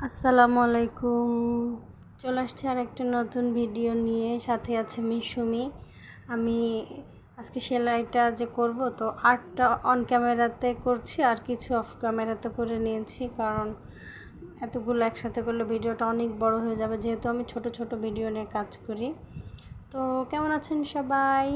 আসসালামু আলাইকুম। চলে আসছে আর একটা নতুন ভিডিও নিয়ে, সাথে আছে মিশুমি। আমি আজকে সেলাইটা যে করব, তো আর্টটা অন ক্যামেরাতে করছি আর কিছু অফ ক্যামেরাতে করে নিয়েছি, কারণ এতগুলো একসাথে করলে ভিডিওটা অনেক বড় হয়ে যাবে, যেহেতু আমি ছোট ছোট ভিডিও নিয়ে কাজ করি। তো কেমন আছেন সবাই?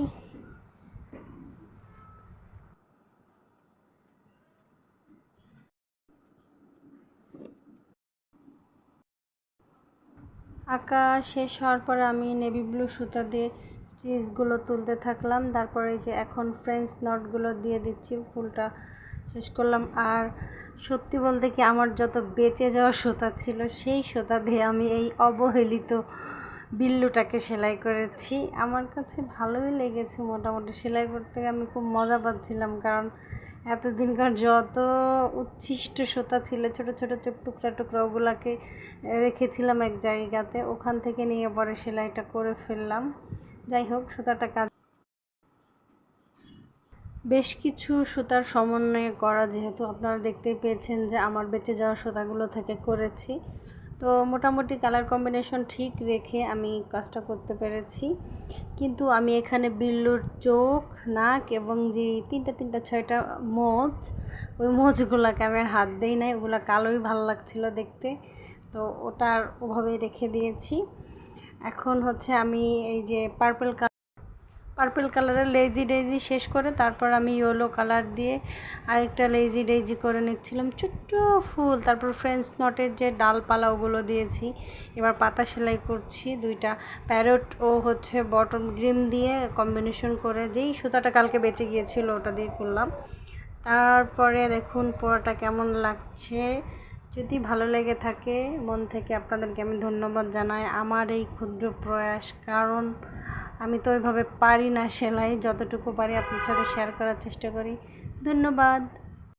আঁকা শেষ হওয়ার পরে আমি নেভি ব্লু সুতা দিয়ে স্টিচগুলো তুলতে থাকলাম। তারপরে যে এখন ফ্রেঞ্চ নটগুলো দিয়ে দিচ্ছি, ফুলটা শেষ করলাম। আর সত্যি বলতে কি, আমার যত বেঁচে যাওয়া সুতা ছিল, সেই সুতা দিয়ে আমি এই অবহেলিত বিল্লুটাকে সেলাই করেছি। আমার কাছে ভালোই লেগেছে, মোটামুটি সেলাই করতে আমি খুব মজা পাচ্ছিলাম, কারণ এতদিনকার যত উচ্ছিষ্ট সুতা ছিল, ছোট ছোট টুকরা টুকরা, ওগুলাকে রেখেছিলাম এক জায়গাতে, ওখান থেকে নিয়ে পরে সেলাইটা করে ফেললাম। যাই হোক, সুতাটা কাজ বেশ কিছু সুতার সমন্বয়ে করা, যেহেতু আপনারা দেখতেই পেয়েছেন যে আমার বেঁচে যাওয়া সুতাগুলো থেকে করেছি। তো মোটামুটি কালার কম্বিনেশন ঠিক রেখে আমি কাজটা করতে পেরেছি। কিন্তু আমি এখানে বিল্লুর চোখ, নাক এবং যে তিনটা ছয়টা মোজ, ওই মোজগুলোকে আমি আর হাত দিই নাই, ওগুলো কালোই ভালো লাগছিল দেখতে, তো ওটার ওভাবেই রেখে দিয়েছি। এখন হচ্ছে আমি এই যে পার্পল কালারের লেজি ডেজি শেষ করে, তারপর আমি ইয়েলো কালার দিয়ে আরেকটা লেজি ডেজি করে নিচ্ছিলাম, ছোট্ট ফুল। তারপর ফ্রেঞ্চ নটের যে ডালপালা, ওগুলো দিয়েছি। এবার পাতা সেলাই করছি, দুইটা প্যারট ও হচ্ছে বটম গ্রিম দিয়ে কম্বিনেশন করে, যেই সুতাটা কালকে বেঁচে গিয়েছিল ওটা দিয়ে করলাম। তারপরে দেখুন পোড়াটা কেমন লাগছে। যদি ভালো লেগে থাকে, মন থেকে আপনাদেরকে আমি ধন্যবাদ জানাই আমার এই ক্ষুদ্র প্রয়াস, কারণ আমি তো ওইভাবে পারি না সেলাই, যতটুকু পারি আপনার সাথে শেয়ার করার চেষ্টা করি। ধন্যবাদ।